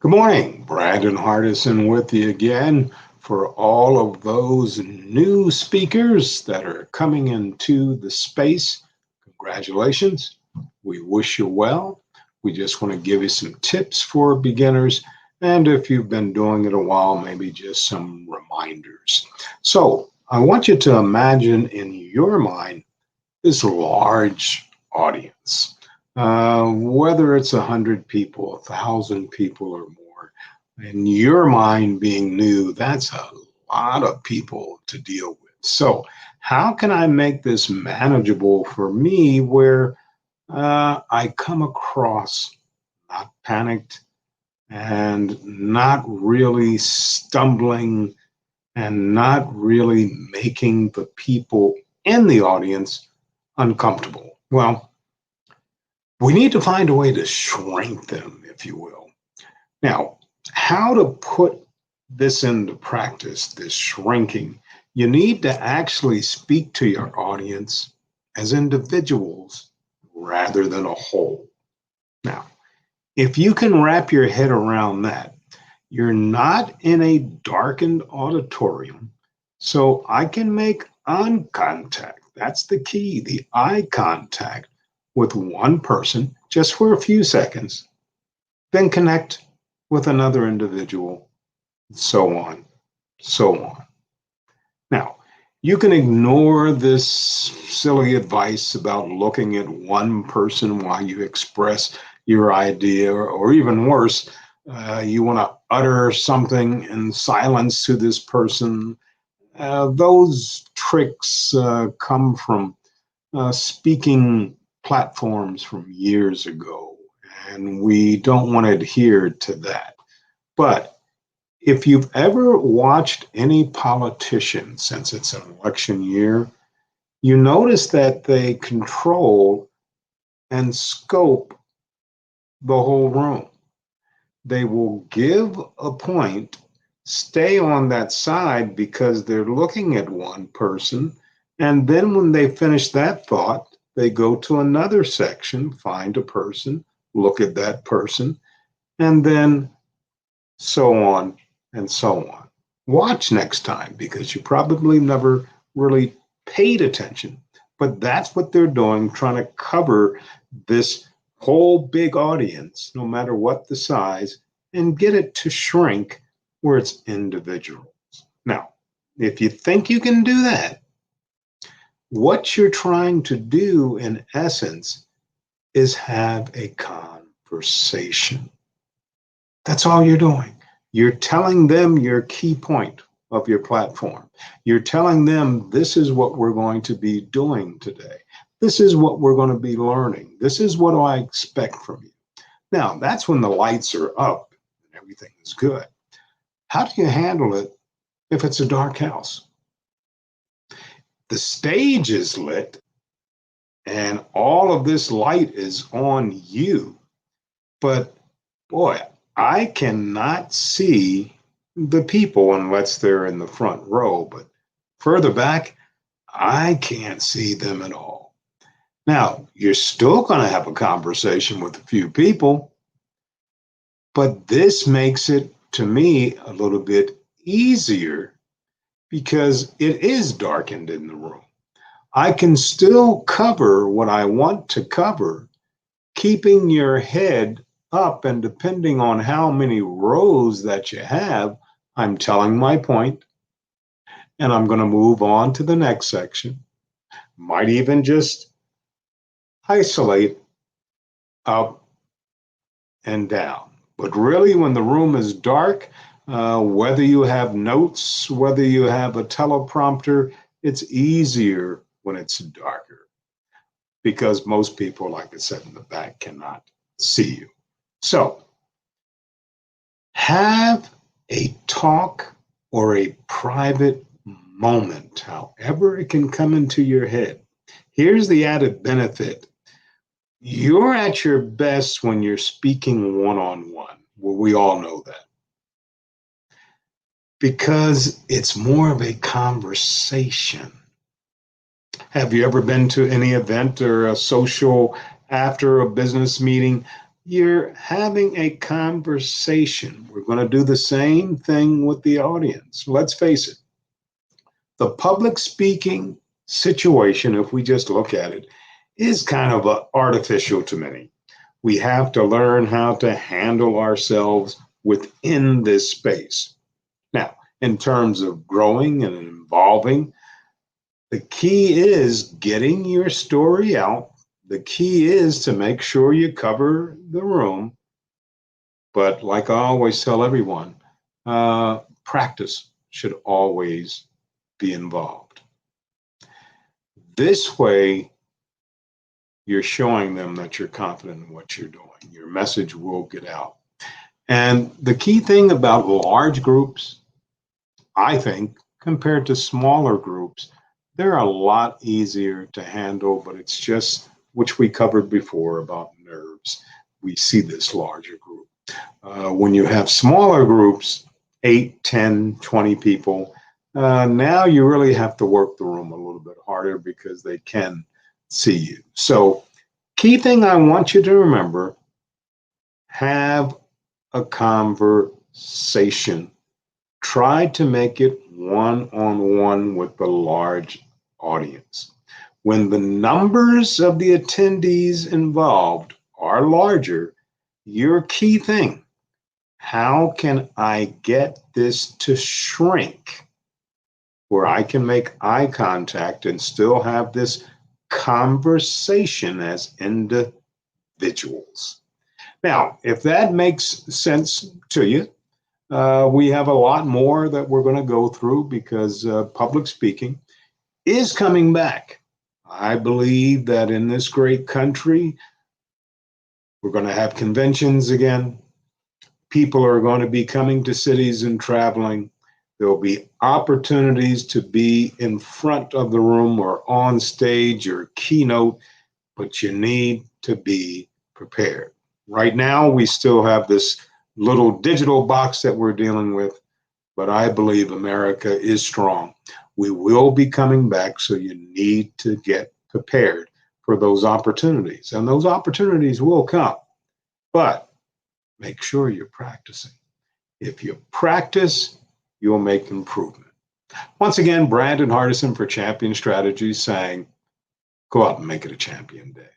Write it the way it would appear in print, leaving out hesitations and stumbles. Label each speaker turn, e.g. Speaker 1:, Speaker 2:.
Speaker 1: Good morning, Brandon Hardison with you again for all of those new speakers that are coming into the space. Congratulations. We wish you well. We just want to give you some tips for beginners. And if you've been doing it a while, maybe just some reminders. So I want you to imagine in your mind this large audience, whether it's 100 people, 1,000 people, or more. In your mind being new, that's a lot of people to deal with. So, how can I make this manageable for me where I come across not panicked and not really stumbling and not really making the people in the audience uncomfortable? Well, we need to find a way to shrink them, if you will. Now, how to put this into practice, this shrinking? You need to actually speak to your audience as individuals rather than a whole. Now, if you can wrap your head around that, you're not in a darkened auditorium, so I can make eye contact. That's the key, the eye contact with one person just for a few seconds, then connect with another individual, so on, so on. Now, you can ignore this silly advice about looking at one person while you express your idea, or even worse, you want to utter something in silence to this person. Those tricks come from speaking platforms from years ago, and we don't want to adhere to that. But if you've ever watched any politician since it's an election year, you notice that they control and scope the whole room. They will give a point, stay on that side because they're looking at one person, and then when they finish that thought, they go to another section, find a person, look at that person, and then so on and so on. Watch next time because you probably never really paid attention. But that's what they're doing, trying to cover this whole big audience, no matter what the size, and get it to shrink where it's individuals. Now, if you think you can do that, what you're trying to do in essence is have a conversation. That's all you're doing. You're telling them your key point of your platform. You're telling them this is what we're going to be doing today. This is what we're going to be learning. This is what I expect from you. Now, that's when the lights are up and everything is good. How do you handle it if it's a dark house? The stage is lit and all of this light is on you. But boy, I cannot see the people unless they're in the front row, but further back, I can't see them at all. Now, you're still going to have a conversation with a few people, but this makes it, to me, a little bit easier because it is darkened in the room. I can still cover what I want to cover, keeping your head up, and depending on how many rows that you have, I'm telling my point, and I'm going to move on to the next section. Might even just isolate up and down. But really, when the room is dark, whether you have notes, whether you have a teleprompter, it's easier when it's darker because most people, like I said, in the back cannot see you. So, have a talk or a private moment, however it can come into your head. Here's the added benefit. You're at your best when you're speaking one-on-one. Well, we all know that. Because it's more of a conversation. Have you ever been to any event or a social after a business meeting You're having a conversation. We're going to do the same thing with the audience. Let's face it, the public speaking situation, if we just look at it, is kind of artificial to many. We have to learn how to handle ourselves within this space. Now, in terms of growing and evolving, the key is getting your story out. The key is to make sure you cover the room. But like I always tell everyone, practice should always be involved. This way, you're showing them that you're confident in what you're doing. Your message will get out. And the key thing about large groups, I think, compared to smaller groups, they're a lot easier to handle, but it's just, which we covered before about nerves. We see this larger group. When you have smaller groups, 8, 10, 20 people, now you really have to work the room a little bit harder because they can see you. So, key thing I want you to remember, have a conversation. Try to make it one-on-one with the large audience. When the numbers of the attendees involved are larger, your key thing, how can I get this to shrink where I can make eye contact and still have this conversation as individuals? Now, if that makes sense to you, we have a lot more that we're going to go through because public speaking is coming back. I believe that in this great country, we're going to have conventions again. People are going to be coming to cities and traveling. There'll be opportunities to be in front of the room or on stage or keynote, but you need to be prepared. Right now, we still have this little digital box that we're dealing with, but I believe America is strong. We will be coming back, so you need to get prepared for those opportunities. And those opportunities will come, but make sure you're practicing. If you practice, you'll make improvement. Once again, Brandon Hardison for Champion Strategies saying, go out and make it a champion day.